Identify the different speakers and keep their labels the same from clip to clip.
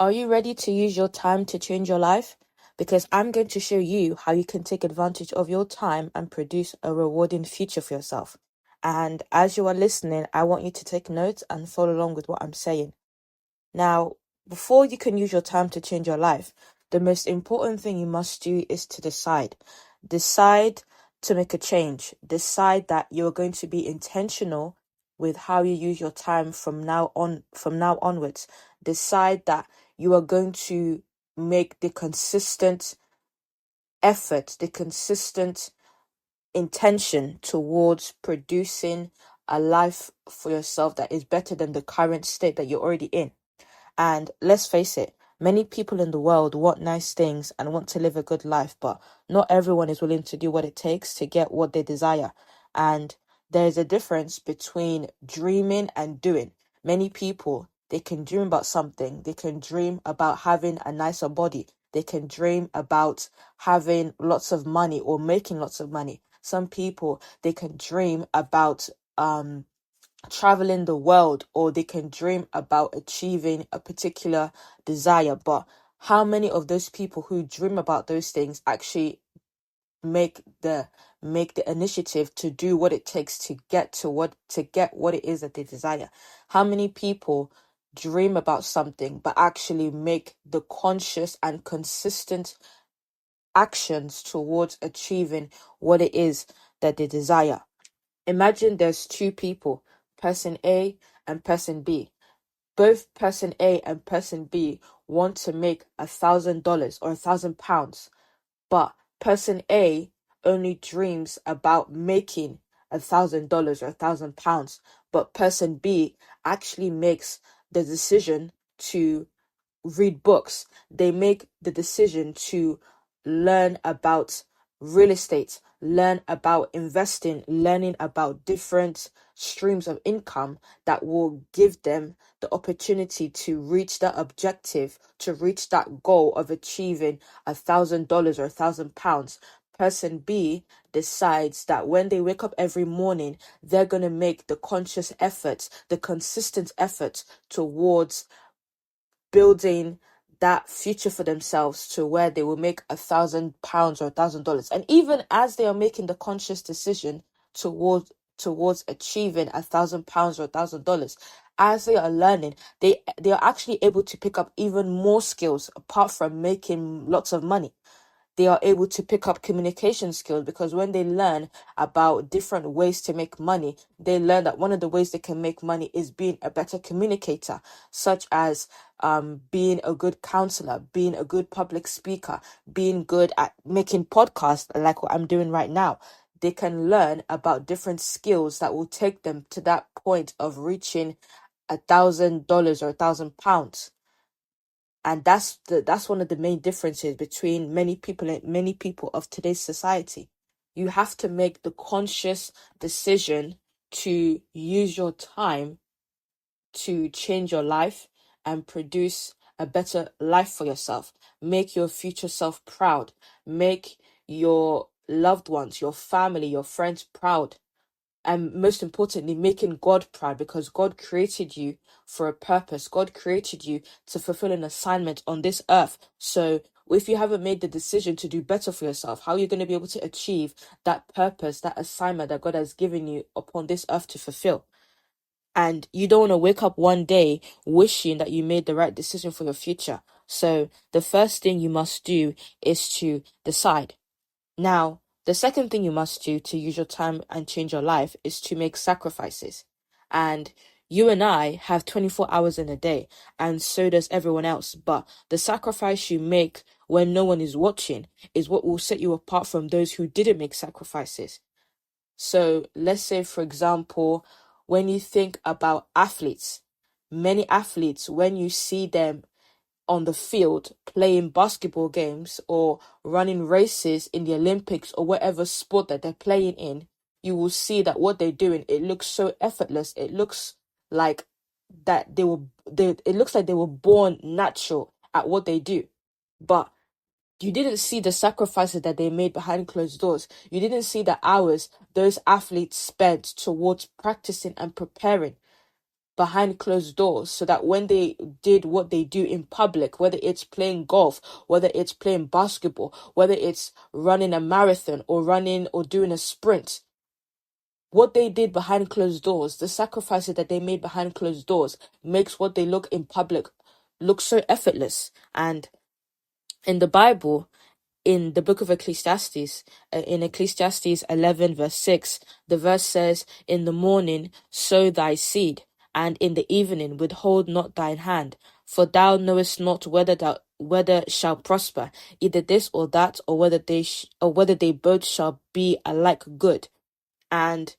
Speaker 1: Are you ready to use your time to change your life? Because I'm going to show you how you can take advantage of your time and produce a rewarding future for yourself. And as you are listening, I want you to take notes and follow along with what I'm saying. Now, before you can use your time to change your life, the most important thing you must do is to decide. Decide to make a change. Decide that you're going to be intentional with how you use your time from now onwards. Decide that you are going to make the consistent effort, the consistent intention towards producing a life for yourself that is better than the current state that you're already in. And let's face it, many people in the world want nice things and want to live a good life, but not everyone is willing to do what it takes to get what they desire. And there's a difference between dreaming and doing. Many people, they can dream about something. They can dream about having a nicer body. They can dream about having lots of money or making lots of money. Some people, they can dream about traveling the world, or they can dream about achieving a particular desire. But how many of those people who dream about those things actually make the initiative to do what it takes to get what it is that they desire? How many people dream about something but actually make the conscious and consistent actions towards achieving what it is that they desire? Imagine there's two people, person A and person B. Both person A and person B want to make $1,000 or £1,000, but person A only dreams about making $1,000 or £1,000, but person B actually makes the decision to read books. They make the decision to learn about real estate, learn about investing, learning about different streams of income that will give them the opportunity to reach that objective, to reach that goal of achieving $1,000 or £1,000. Person B decides that when they wake up every morning, they're going to make the conscious effort, the consistent effort towards building that future for themselves to where they will make £1,000 or $1,000. And even as they are making the conscious decision towards achieving £1,000 or $1,000, as they are learning, they are actually able to pick up even more skills apart from making lots of money. They are able to pick up communication skills, because when they learn about different ways to make money, they learn that one of the ways they can make money is being a better communicator, such as being a good counselor, being a good public speaker, being good at making podcasts like what I'm doing right now. They can learn about different skills that will take them to that point of reaching $1,000 or £1,000. And that's one of the main differences between many people of today's society. You have to make the conscious decision to use your time to change your life and produce a better life for yourself. Make your future self proud. Make your loved ones, your family, your friends proud. And most importantly, making God proud, because God created you for a purpose. God created you to fulfill an assignment on this earth. So if you haven't made the decision to do better for yourself, how are you going to be able to achieve that purpose, that assignment that God has given you upon this earth to fulfill? And you don't want to wake up one day wishing that you made the right decision for your future. So the first thing you must do is to decide. Now, the second thing you must do to use your time and change your life is to make sacrifices. And you and I have 24 hours in a day, and so does everyone else. But the sacrifice you make when no one is watching is what will set you apart from those who didn't make sacrifices. So let's say, for example, when you think about athletes, many athletes, when you see them on the field playing basketball games or running races in the Olympics or whatever sport that they're playing in, you will see that what they're doing, it looks so effortless. It looks like it looks like they were born natural at what they do. But you didn't see the sacrifices that they made behind closed doors. You didn't see the hours those athletes spent towards practicing and preparing. behind closed doors, so that when they did what they do in public, whether it's playing golf, whether it's playing basketball, whether it's running a marathon or running or doing a sprint, what they did behind closed doors, the sacrifices that they made behind closed doors, makes what they look in public look so effortless. And in the Bible, in the book of Ecclesiastes, in Ecclesiastes 11 verse 6, the verse says, "In the morning sow thy seed, and in the evening withhold not thine hand, for thou knowest not whether shall prosper, either this or that, or whether they both shall be alike good." And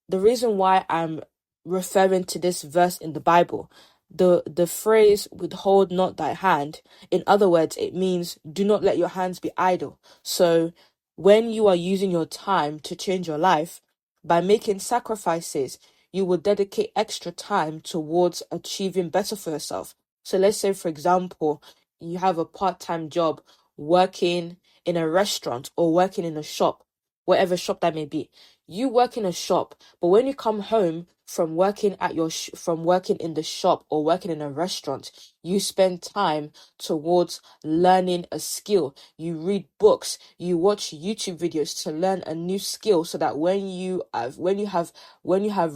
Speaker 1: the reason why I'm referring to this verse in the Bible, the phrase "withhold not thy hand," in other words, it means do not let your hands be idle. So when you are using your time to change your life, by making sacrifices, you will dedicate extra time towards achieving better for yourself. So let's say, for example, you have a part-time job working in a restaurant or working in a shop, whatever shop that may be. You work in a shop, but when you come home from working at from working in the shop or working in a restaurant, you spend time towards learning a skill. You read books, you watch YouTube videos to learn a new skill, so that when you have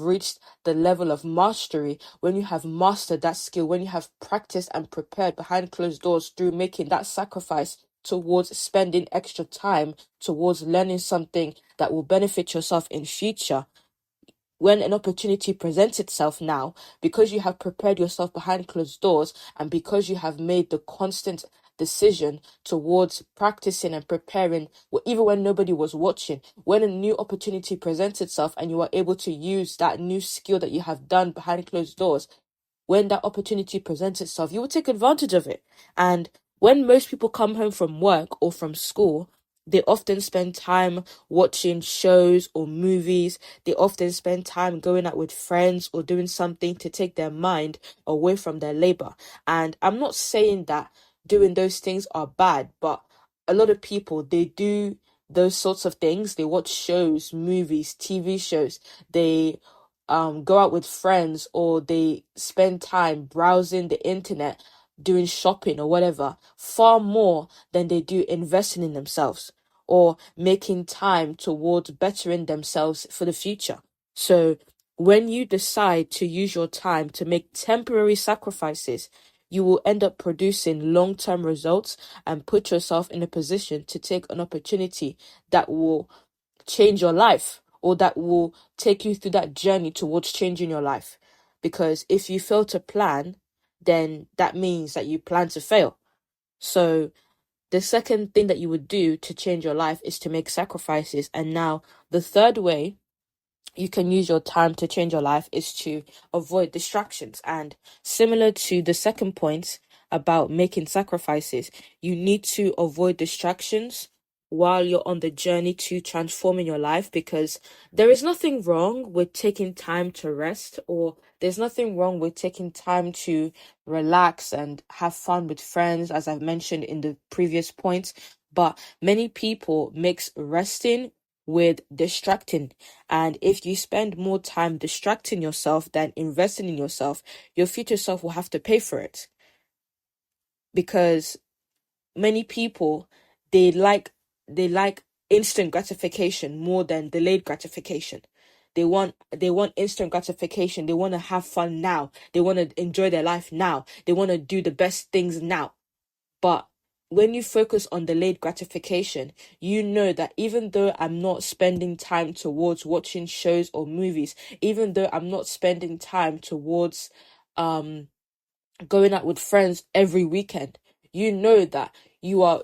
Speaker 1: reached the level of mastery, when you have mastered that skill, when you have practiced and prepared behind closed doors through making that sacrifice towards spending extra time towards learning something that will benefit yourself in future, when an opportunity presents itself now, because you have prepared yourself behind closed doors and because you have made the constant decision towards practicing and preparing, even when nobody was watching, when a new opportunity presents itself and you are able to use that new skill that you have done behind closed doors, when that opportunity presents itself, you will take advantage of it. And when most people come home from work or from school, they often spend time watching shows or movies. They often spend time going out with friends or doing something to take their mind away from their labor. And I'm not saying that doing those things are bad, but a lot of people, they do those sorts of things. They watch shows, movies, TV shows. They go out with friends, or they spend time browsing the internet, doing shopping or whatever, far more than they do investing in themselves or making time towards bettering themselves for the future. So when you decide to use your time to make temporary sacrifices, you will end up producing long-term results and put yourself in a position to take an opportunity that will change your life, or that will take you through that journey towards changing your life. Because if you fail to plan, then that means that you plan to fail. So the second thing that you would do to change your life is to make sacrifices. And now the third way you can use your time to change your life is to avoid distractions. And similar to the second point about making sacrifices, you need to avoid distractions while you're on the journey to transforming your life, because there is nothing wrong with taking time to rest, or there's nothing wrong with taking time to relax and have fun with friends, as I've mentioned in the previous points. But many people mix resting with distracting. And if you spend more time distracting yourself than investing in yourself, your future self will have to pay for it. Because many people, they like instant gratification more than delayed gratification. They want instant gratification. They want to have fun now. They want to enjoy their life now. They want to do the best things now. But when you focus on delayed gratification, you know that even though I'm not spending time towards watching shows or movies, even though I'm not spending time towards going out with friends every weekend, you know that you are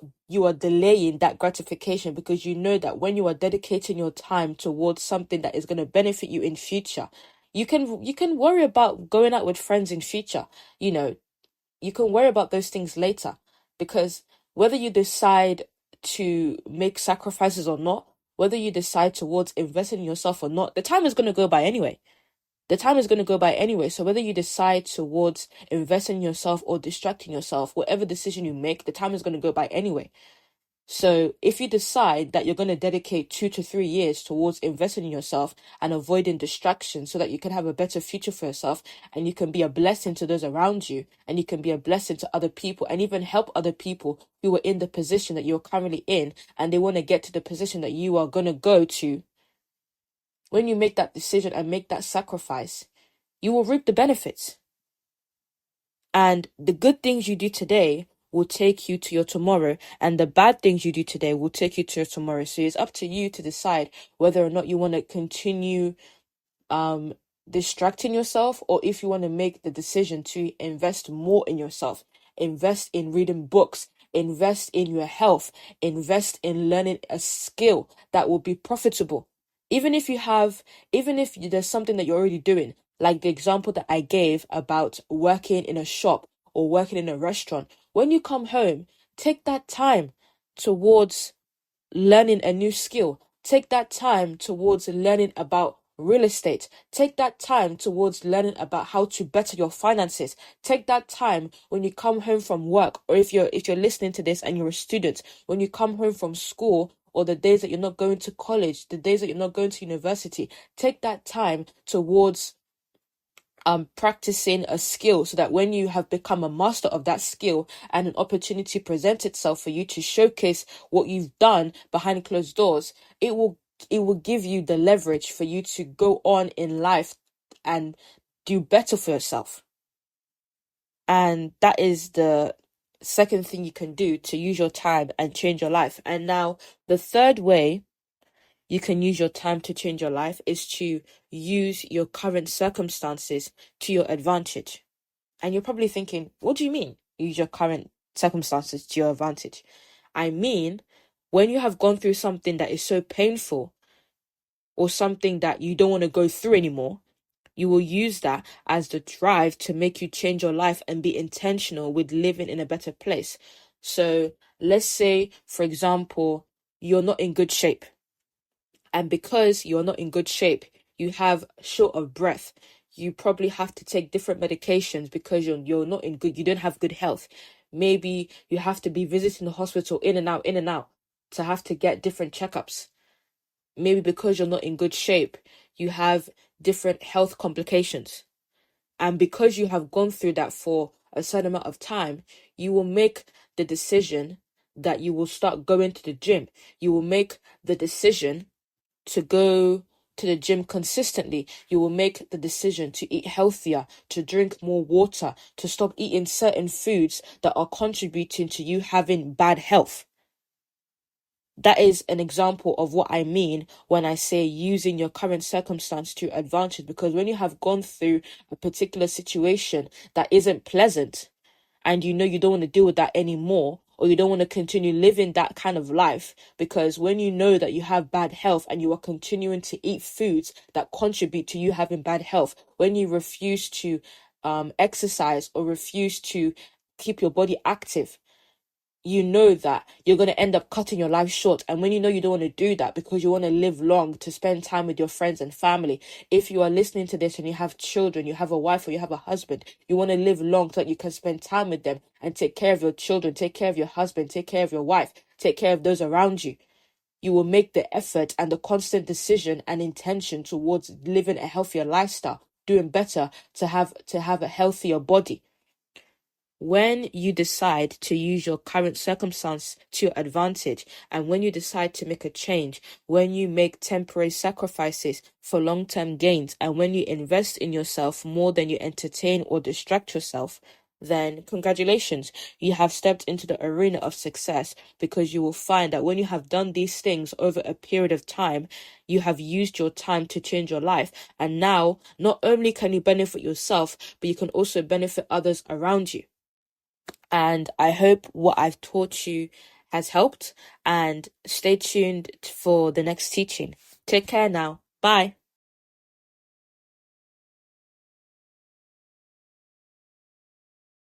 Speaker 1: delaying that gratification, because you know that when you are dedicating your time towards something that is going to benefit you in future, you can worry about going out with friends in future. You can worry about those things later, because whether you decide to make sacrifices or not, whether you decide towards investing in yourself or not, the time is going to go by anyway. The time is going to go by anyway. So whether you decide towards investing in yourself or distracting yourself, whatever decision you make, the time is going to go by anyway. So if you decide that you're going to dedicate 2 to 3 years towards investing in yourself and avoiding distractions so that you can have a better future for yourself and you can be a blessing to those around you and you can be a blessing to other people and even help other people who are in the position that you're currently in and they want to get to the position that you are going to go to, when you make that decision and make that sacrifice, you will reap the benefits. And the good things you do today will take you to your tomorrow, and the bad things you do today will take you to your tomorrow. So it's up to you to decide whether or not you want to continue distracting yourself, or if you want to make the decision to invest more in yourself, invest in reading books, invest in your health, invest in learning a skill that will be profitable. Even if there's something that you're already doing, like the example that I gave about working in a shop or working in a restaurant, when you come home, take that time towards learning a new skill. Take that time towards learning about real estate. Take that time towards learning about how to better your finances. Take that time when you come home from work, or if you're listening to this and you're a student, when you come home from school, or the days that you're not going to college, the days that you're not going to university, take that time towards practicing a skill, so that when you have become a master of that skill and an opportunity presents itself for you to showcase what you've done behind closed doors, it will give you the leverage for you to go on in life and do better for yourself. And that is the second thing you can do to use your time and change your life. And now the third way you can use your time to change your life is to use your current circumstances to your advantage. And you're probably thinking, what do you mean, use your current circumstances to your advantage? I mean, when you have gone through something that is so painful or something that you don't want to go through anymore, you will use that as the drive to make you change your life and be intentional with living in a better place. So let's say, for example, you're not in good shape. And because you're not in good shape, you have short of breath. You probably have to take different medications because you're not in good, you don't have good health. Maybe you have to be visiting the hospital in and out to have to get different checkups. Maybe because you're not in good shape, you have different health complications. And because you have gone through that for a certain amount of time, you will make the decision that you will start going to the gym. You will make the decision to go to the gym consistently. You will make the decision to eat healthier, to drink more water, to stop eating certain foods that are contributing to you having bad health. That is an example of what I mean when I say using your current circumstance to your advantage, because when you have gone through a particular situation that isn't pleasant and you know you don't want to deal with that anymore, or you don't want to continue living that kind of life, because when you know that you have bad health and you are continuing to eat foods that contribute to you having bad health, when you refuse to exercise or refuse to keep your body active, you know that you're going to end up cutting your life short. And when you know you don't want to do that because you want to live long to spend time with your friends and family, if you are listening to this and you have children, you have a wife or you have a husband, you want to live long so that you can spend time with them and take care of your children, take care of your husband, take care of your wife, take care of those around you. You will make the effort and the constant decision and intention towards living a healthier lifestyle, doing better to have a healthier body. When you decide to use your current circumstance to your advantage, and when you decide to make a change, when you make temporary sacrifices for long-term gains, and when you invest in yourself more than you entertain or distract yourself, then congratulations, you have stepped into the arena of success, because you will find that when you have done these things over a period of time, you have used your time to change your life. And now, not only can you benefit yourself, but you can also benefit others around you. And I hope what I've taught you has helped, and stay tuned for the next teaching. Take care now. Bye.